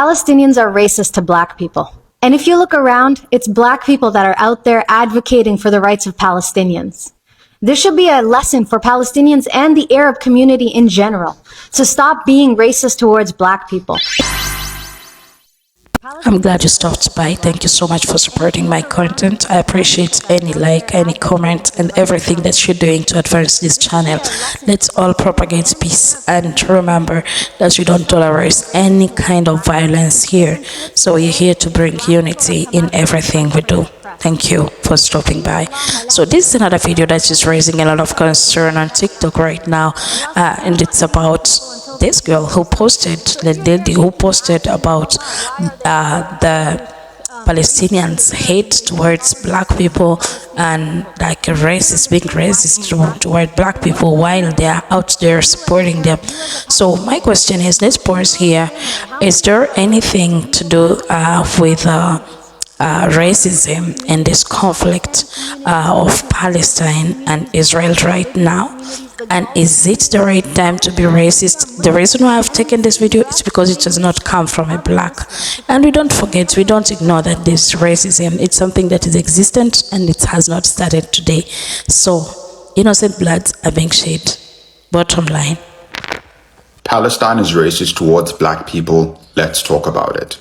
Palestinians are racist to black people. And if you look around, it's black people that are out there advocating for the rights of Palestinians. This should be a lesson for Palestinians and the Arab community in general to stop being racist towards black people. I'm glad you stopped by. Thank you so much for supporting my content. I appreciate any like, any comment, and everything that you're doing to advance this channel. Let's all propagate peace, and remember that we don't tolerate any kind of violence here. So we're here to bring unity in everything we do. Thank you for stopping by. So this is another video that is raising a lot of concern on TikTok right now, and it's about this girl who posted, the lady who posted about the Palestinians' hate towards black people, and like a racist, being racist toward black people while they are out there supporting them. So my question is, let's pause here. Is there anything to do with racism in this conflict of Palestine and Israel right now? And is it the right time to be racist? The reason why I've taken this video is because it does not come from a black. And we don't forget, we don't ignore that this racism, it's something that is existent and it has not started today. So innocent bloods are being shed. Bottom line. Palestine is racist towards black people. Let's talk about it.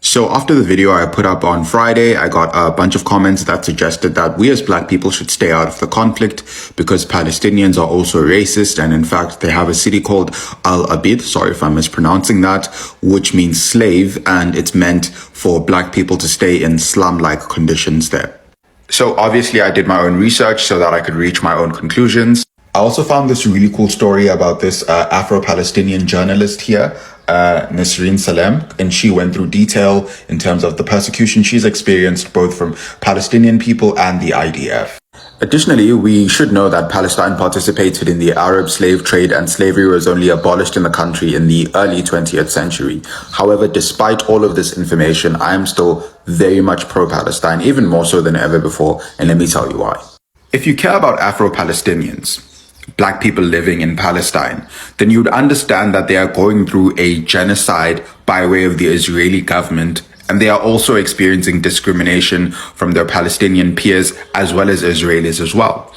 So after the video I put up on Friday, I got a bunch of comments that suggested that we as black people should stay out of the conflict because Palestinians are also racist. And in fact, they have a city called Al-Abid, sorry if I'm mispronouncing that, which means slave, and it's meant for black people to stay in slum-like conditions there. So obviously I did my own research so that I could reach my own conclusions. I also found this really cool story about this Afro-Palestinian journalist here, Nasreen Salem, and she went through detail in terms of the persecution she's experienced both from Palestinian people and the IDF. Additionally, we should know that Palestine participated in the Arab slave trade and slavery was only abolished in the country in the early 20th century. However, despite all of this information, I am still very much pro-Palestine, even more so than ever before, and let me tell you why. If you care about Afro-Palestinians, black people living in Palestine, then you'd understand that they are going through a genocide by way of the Israeli government, and they are also experiencing discrimination from their Palestinian peers as well as Israelis as well.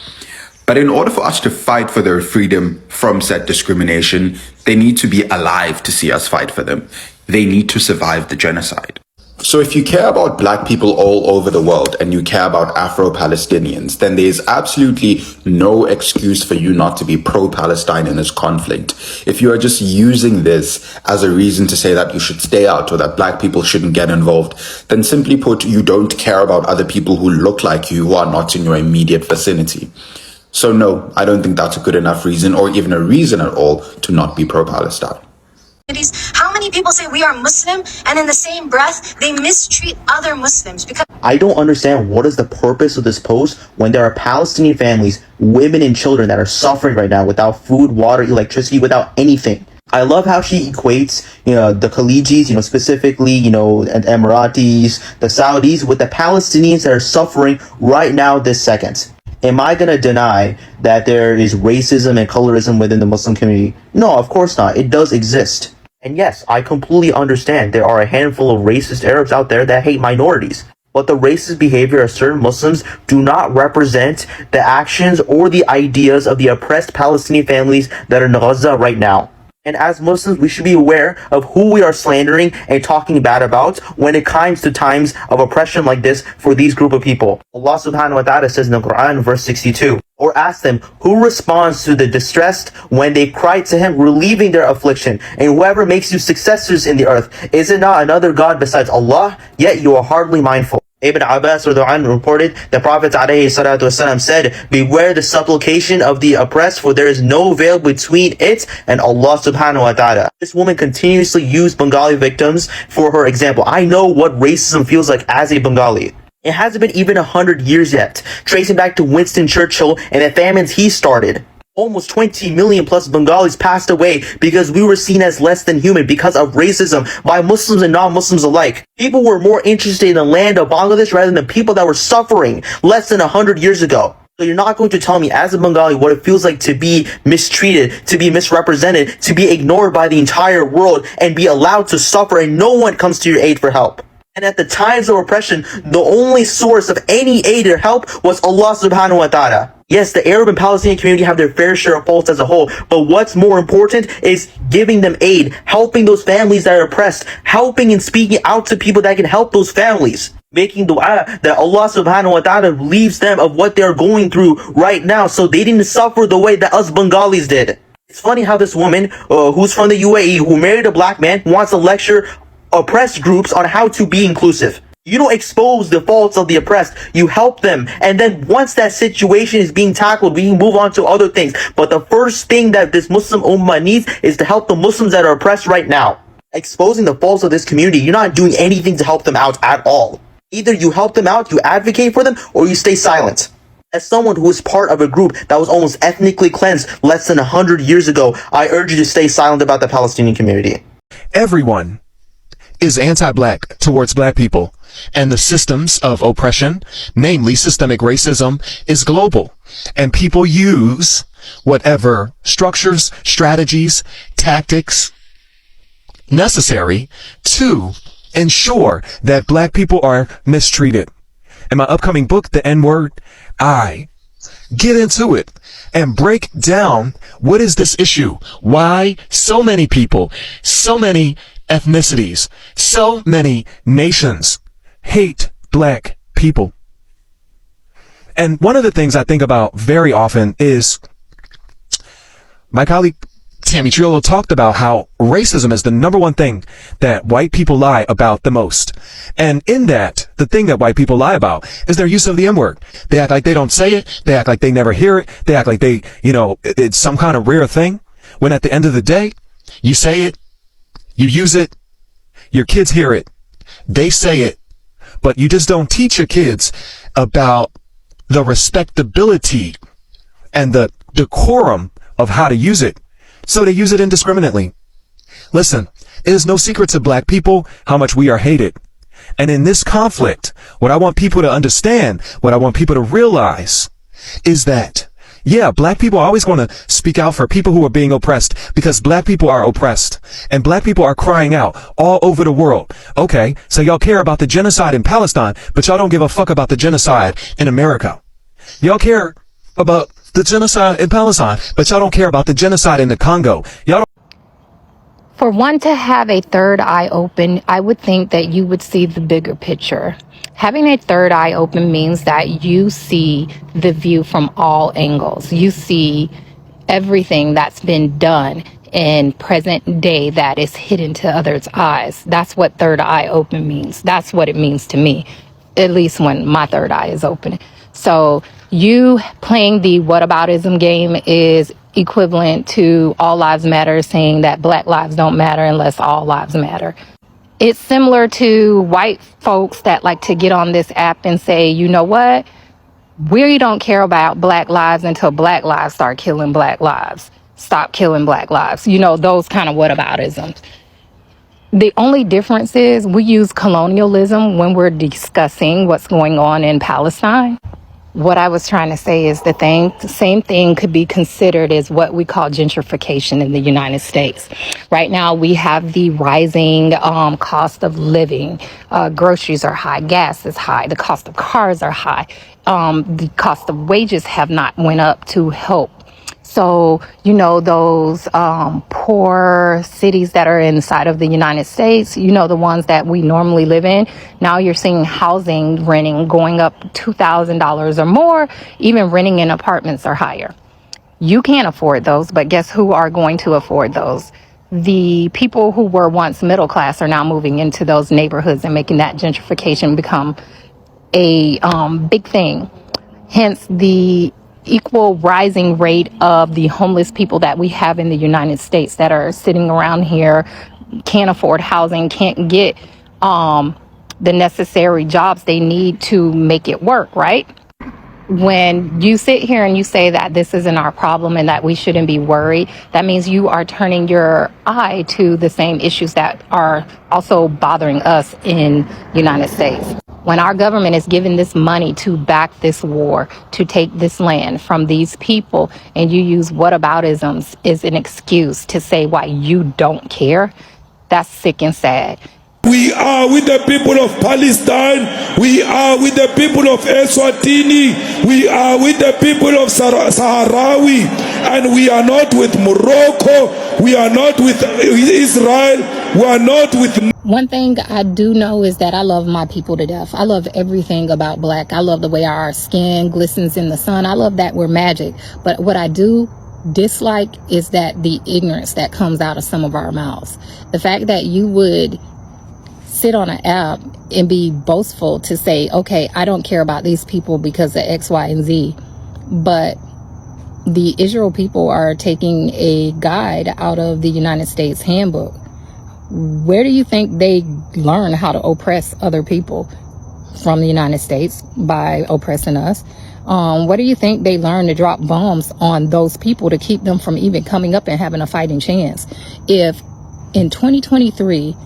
But in order for us to fight for their freedom from said discrimination, they need to be alive to see us fight for them. They need to survive the genocide. So if you care about black people all over the world and you care about Afro-Palestinians, then there is absolutely no excuse for you not to be pro-Palestine in this conflict. If you are just using this as a reason to say that you should stay out or that black people shouldn't get involved, then simply put, you don't care about other people who look like you, who are not in your immediate vicinity. So no, I don't think that's a good enough reason or even a reason at all to not be pro-Palestine. How many people say we are Muslim and in the same breath they mistreat other Muslims? Because I don't understand what is the purpose of this post when there are Palestinian families, women and children that are suffering right now without food, water, electricity, without anything. I love how she equates, the Khalijis, specifically, and Emiratis, the Saudis with the Palestinians that are suffering right now this second. Am I going to deny that there is racism and colorism within the Muslim community? No, of course not. It does exist. And yes, I completely understand there are a handful of racist Arabs out there that hate minorities. But the racist behavior of certain Muslims do not represent the actions or the ideas of the oppressed Palestinian families that are in Gaza right now. And as Muslims, we should be aware of who we are slandering and talking bad about when it comes to times of oppression like this for these group of people. Allah subhanahu wa ta'ala says in the Quran, verse 62, or ask them, who responds to the distressed when they cry to him, relieving their affliction, and whoever makes you successors in the earth, is it not another God besides Allah? Yet you are hardly mindful. Ibn Abbas reported the Prophet ﷺ said, beware the supplication of the oppressed, for there is no veil between it and Allah subhanahu wa ta'ala. This woman continuously used Bengali victims for her example. I know what racism feels like as a Bengali. It hasn't been even 100 years yet, tracing back to Winston Churchill and the famines he started. Almost 20 million plus Bengalis passed away because we were seen as less than human because of racism by Muslims and non-Muslims alike. People were more interested in the land of Bangladesh rather than the people that were suffering less than 100 years ago. So you're not going to tell me as a Bengali what it feels like to be mistreated, to be misrepresented, to be ignored by the entire world and be allowed to suffer and no one comes to your aid for help. And at the times of oppression, the only source of any aid or help was Allah subhanahu wa ta'ala. Yes, the Arab and Palestinian community have their fair share of faults as a whole, but what's more important is giving them aid, helping those families that are oppressed, helping and speaking out to people that can help those families, making dua that Allah subhanahu wa ta'ala relieves them of what they're going through right now so they didn't suffer the way that us Bengalis did. It's funny how this woman, who's from the UAE, who married a black man, wants to lecture oppressed groups on how to be inclusive. You don't expose the faults of the oppressed. You help them. And then once that situation is being tackled, we can move on to other things. But the first thing that this Muslim ummah needs is to help the Muslims that are oppressed right now. Exposing the faults of this community, you're not doing anything to help them out at all. Either you help them out, you advocate for them, or you stay silent. As someone who is part of a group that was almost ethnically cleansed less than 100 years ago, I urge you to stay silent about the Palestinian community. Everyone is anti-black towards black people, and the systems of oppression, namely systemic racism, is global, and people use whatever structures, strategies, tactics necessary to ensure that black people are mistreated. In my upcoming book, The N-Word, I get into it and break down what is this issue, why so many people, so many ethnicities, so many nations hate black people. And one of the things I think about very often is my colleague Tammy Triolo talked about how racism is the number one thing that white people lie about the most. And in that, the thing that white people lie about is their use of the N-word. They act like they don't say it. They act like they never hear it. They act like they, it's some kind of rare thing. When at the end of the day, you say it, you use it, your kids hear it, they say it, but you just don't teach your kids about the respectability and the decorum of how to use it. So they use it indiscriminately. Listen, it is no secret to black people how much we are hated. And in this conflict, what I want people to understand, what I want people to realize is that, yeah, black people are always going to speak out for people who are being oppressed because black people are oppressed and black people are crying out all over the world. Okay, so y'all care about the genocide in Palestine, but y'all don't give a fuck about the genocide in America. Y'all care about the genocide in Palestine, but y'all don't care about the genocide in the Congo. Y'all don't. For one to have a third eye open, I would think that you would see the bigger picture. Having a third eye open means that you see the view from all angles. You see everything that's been done in present day that is hidden to others' eyes. That's what third eye open means. That's what it means to me, at least when my third eye is open. So you playing the whataboutism game is equivalent to All Lives Matter saying that black lives don't matter unless all lives matter. It's similar to white folks that like to get on this app and say, you know what? We don't care about black lives until black lives start killing black lives. Stop killing black lives. You know, those kind of whataboutisms. The only difference is we use colonialism when we're discussing what's going on in Palestine. What I was trying to say is the same thing could be considered as what we call gentrification in the United States. Right now, we have the rising cost of living. Groceries are high, gas is high, the cost of cars are high. The cost of wages have not went up to help. So, you know, those poor cities that are inside of the United States, you know, the ones that we normally live in, now you're seeing housing renting going up $2,000 or more, even renting in apartments are higher. You can't afford those, but guess who are going to afford those? The people who were once middle class are now moving into those neighborhoods and making that gentrification become a big thing. Hence the equal rising rate of the homeless people that we have in the United States that are sitting around here, can't afford housing, can't get the necessary jobs they need to make it work, right? When you sit here and you say that this isn't our problem and that we shouldn't be worried, that means you are turning your eye to the same issues that are also bothering us in the United States. When our government is giving this money to back this war, to take this land from these people, and you use whataboutisms as an excuse to say why you don't care, that's sick and sad. We are with the people of Palestine. We are with the people of Eswatini. We are with the people of Sahrawi. And we are not with Morocco. We are not with Israel. We are not with... One thing I do know is that I love my people to death. I love everything about black. I love the way our skin glistens in the sun. I love that we're magic. But what I do dislike is that the ignorance that comes out of some of our mouths. The fact that you would sit on an app and be boastful to say, okay, I don't care about these people because of X, Y, and Z. But the Israel people are taking a guide out of the United States handbook. Where do you think they learn how to oppress other people? From the United States by oppressing us. What do you think they learn to drop bombs on those people to keep them from even coming up and having a fighting chance? If in 2023,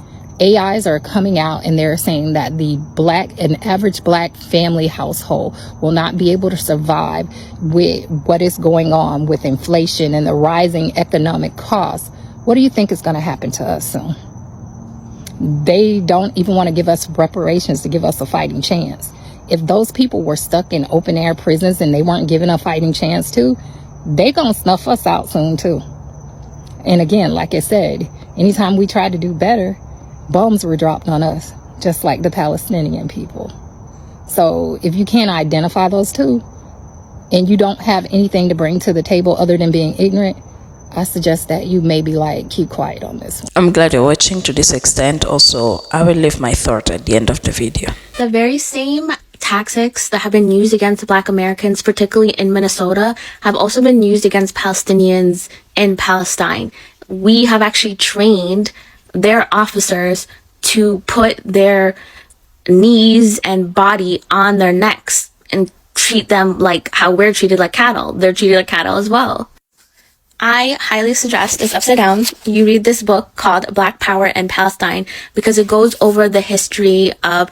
AIs are coming out and they're saying that an average black family household will not be able to survive with what is going on with inflation and the rising economic costs, what do you think is going to happen to us soon? They don't even want to give us reparations to give us a fighting chance. If those people were stuck in open air prisons and they weren't given a fighting chance to, they gonna snuff us out soon too. And again, like I said, anytime we tried to do better, bombs were dropped on us, just like the Palestinian people. So if you can't identify those two and you don't have anything to bring to the table other than being ignorant, I suggest that you maybe keep quiet on this one. I'm glad you're watching to this extent. Also, I will leave my thought at the end of the video. The very same tactics that have been used against Black Americans, particularly in Minnesota, have also been used against Palestinians in Palestine. We have actually trained their officers to put their knees and body on their necks and treat them like how we're treated like cattle. They're treated like cattle as well. I highly suggest, it's upside down, you read this book called Black Power in Palestine, because it goes over the history of,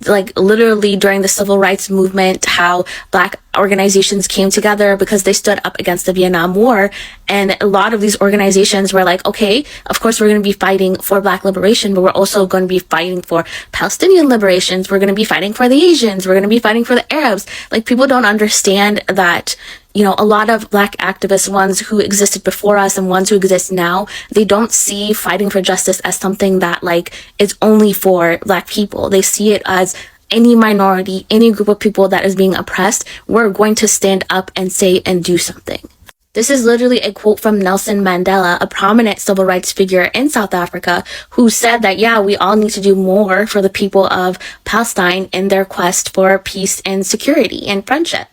literally during the civil rights movement, how Black organizations came together because they stood up against the Vietnam War. And a lot of these organizations were like, okay, of course we're going to be fighting for Black liberation, but we're also going to be fighting for Palestinian liberations. We're going to be fighting for the Asians. We're going to be fighting for the Arabs. People don't understand that, a lot of Black activists, ones who existed before us and ones who exist now, they don't see fighting for justice as something that is only for Black people. They see it as any minority, any group of people that is being oppressed, we're going to stand up and say and do something. This is literally a quote from Nelson Mandela, a prominent civil rights figure in South Africa, who said that, yeah, we all need to do more for the people of Palestine in their quest for peace and security and friendship.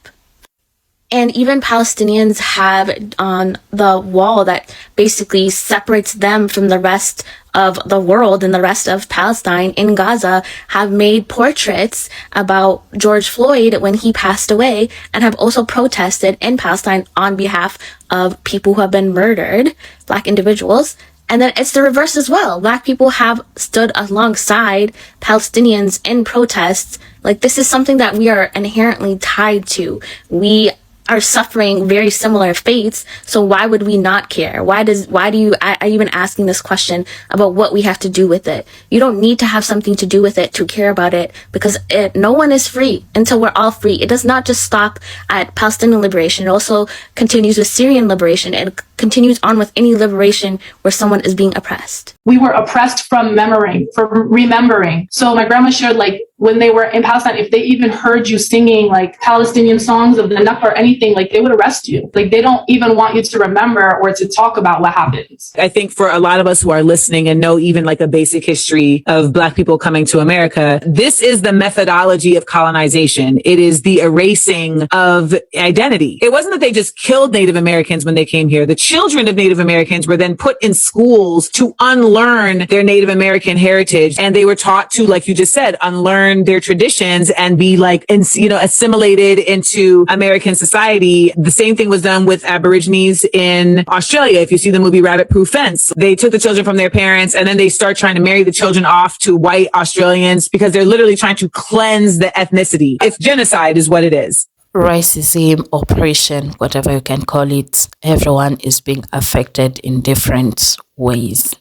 And even Palestinians have on the wall that basically separates them from the rest of the world and the rest of Palestine in Gaza, have made portraits about George Floyd when he passed away, and have also protested in Palestine on behalf of people who have been murdered, Black individuals. And then it's the reverse as well. Black people have stood alongside Palestinians in protests. This is something that we are inherently tied to. We are suffering very similar fates, so why would we not care? Why do you are even asking this question about what we have to do with it? You don't need to have something to do with it to care about it, because no one is free until we're all free. It does not just stop at Palestinian liberation. It also continues with Syrian liberation, and continues on with any liberation where someone is being oppressed. We were oppressed from remembering. So my grandma shared, when they were in Palestine, if they even heard you singing Palestinian songs of the Nakba or anything, they would arrest you. They don't even want you to remember or to talk about what happens. I think for a lot of us who are listening and know even a basic history of Black people coming to America, this is the methodology of colonization. It is the erasing of identity. It wasn't that they just killed Native Americans when they came here. The children of Native Americans were then put in schools to unlearn their Native American heritage. And they were taught to, like you just said, unlearn their traditions and be like, assimilated into American society. The same thing was done with Aborigines in Australia. If you see the movie Rabbit Proof Fence, they took the children from their parents and then they start trying to marry the children off to white Australians because they're literally trying to cleanse the ethnicity. It's genocide is what it is. Racism, oppression, whatever you can call it, everyone is being affected in different ways.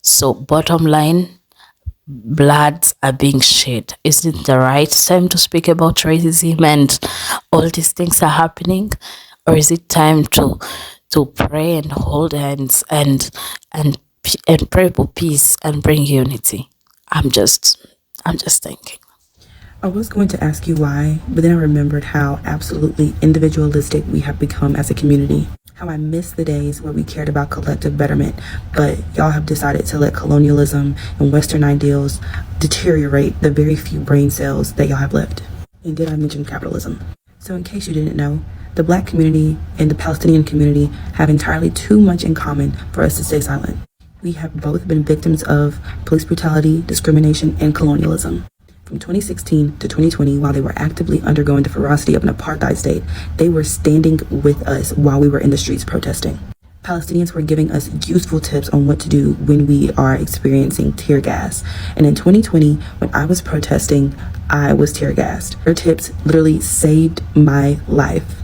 So bottom line, bloods are being shed. Is it the right time to speak about racism and all these things are happening? Or is it time to pray and hold hands and pray for peace and bring unity? I'm just thinking. I was going to ask you why, but then I remembered how absolutely individualistic we have become as a community. How I miss the days where we cared about collective betterment, but y'all have decided to let colonialism and Western ideals deteriorate the very few brain cells that y'all have left. And did I mention capitalism? So in case you didn't know, the Black community and the Palestinian community have entirely too much in common for us to stay silent. We have both been victims of police brutality, discrimination, and colonialism. From 2016 to 2020, while they were actively undergoing the ferocity of an apartheid state, they were standing with us while we were in the streets protesting. Palestinians were giving us useful tips on what to do when we are experiencing tear gas. And in 2020, when I was protesting, I was tear gassed. Their tips literally saved my life.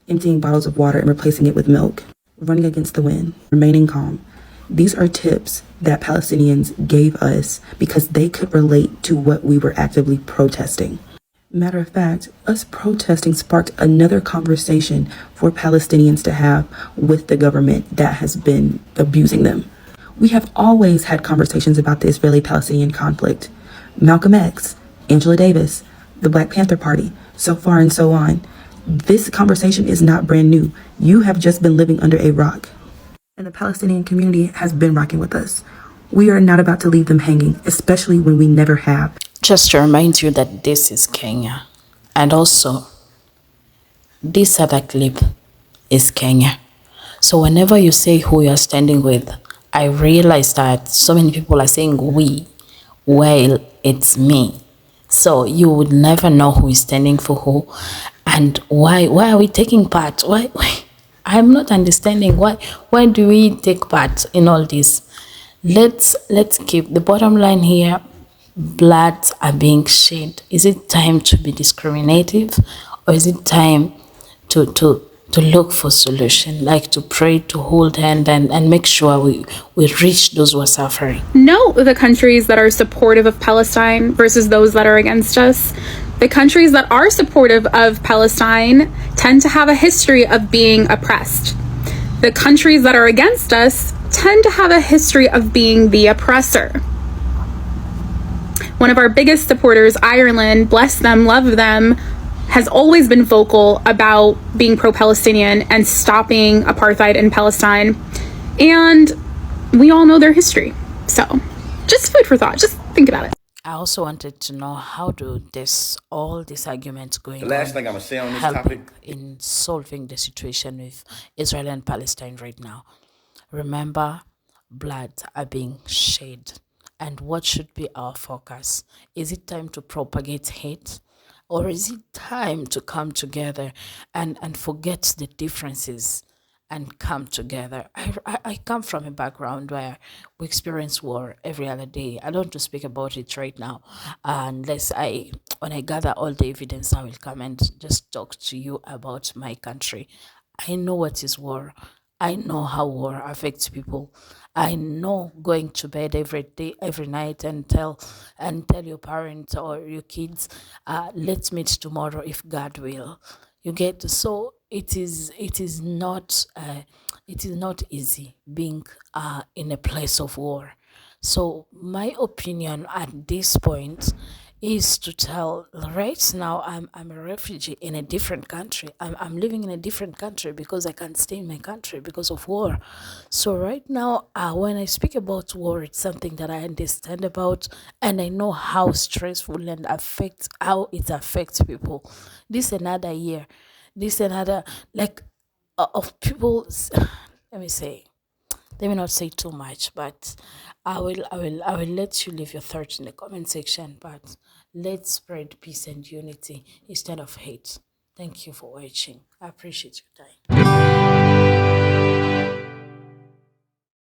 Emptying bottles of water and replacing it with milk, running against the wind, remaining calm. These are tips that Palestinians gave us because they could relate to what we were actively protesting. Matter of fact, us protesting sparked another conversation for Palestinians to have with the government that has been abusing them. We have always had conversations about the Israeli-Palestinian conflict. Malcolm X, Angela Davis, the Black Panther Party, so far and so on. This conversation is not brand new. You have just been living under a rock. And the Palestinian community has been rocking with us. We are not about to leave them hanging, especially when we never have. Just to remind you that this is Kenya. And also, this other clip is Kenya. So whenever you say who you're standing with, I realize that so many people are saying we, well, it's me. So you would never know who is standing for who. And why are we taking part? Why? I'm not understanding why do we take part in all this. Let's keep the bottom line here. Bloods are being shed. Is it time to be discriminative, or is it time to look for solution, like to pray, to hold hand and make sure we reach those who are suffering? Note the countries that are supportive of Palestine versus those that are against us. The countries that are supportive of Palestine tend to have a history of being oppressed. The countries that are against us tend to have a history of being the oppressor. One of our biggest supporters, Ireland, bless them, love them, has always been vocal about being pro-Palestinian and stopping apartheid in Palestine. And we all know their history. So just food for thought. Just think about it. I also wanted to know, how do all these arguments going The last on thing I'm gonna say on this help topic, in solving the situation with Israel and Palestine right now? Remember, blood are being shed. And what should be our focus? Is it time to propagate hate? Or is it time to come together and forget the differences and come together? I come from a background where we experience war every other day. I don't want to speak about it right now, unless when I gather all the evidence, I will come and just talk to you about my country. I know what is war. I know how war affects people. I know going to bed every day, every night, and tell your parents or your kids, let's meet tomorrow if God will. You get, so it is not easy being in a place of war. So my opinion at this point is to tell, right now I'm a refugee in a different country. I'm living in a different country because I can't stay in my country because of war. So right now, when I speak about war, it's something that I understand about, and I know how stressful and how it affects people. This another year, this another, like, of people. let me not say too much, but I will let you leave your thoughts in the comment section. But let's spread peace and unity instead of hate. Thank you for watching. I appreciate your time.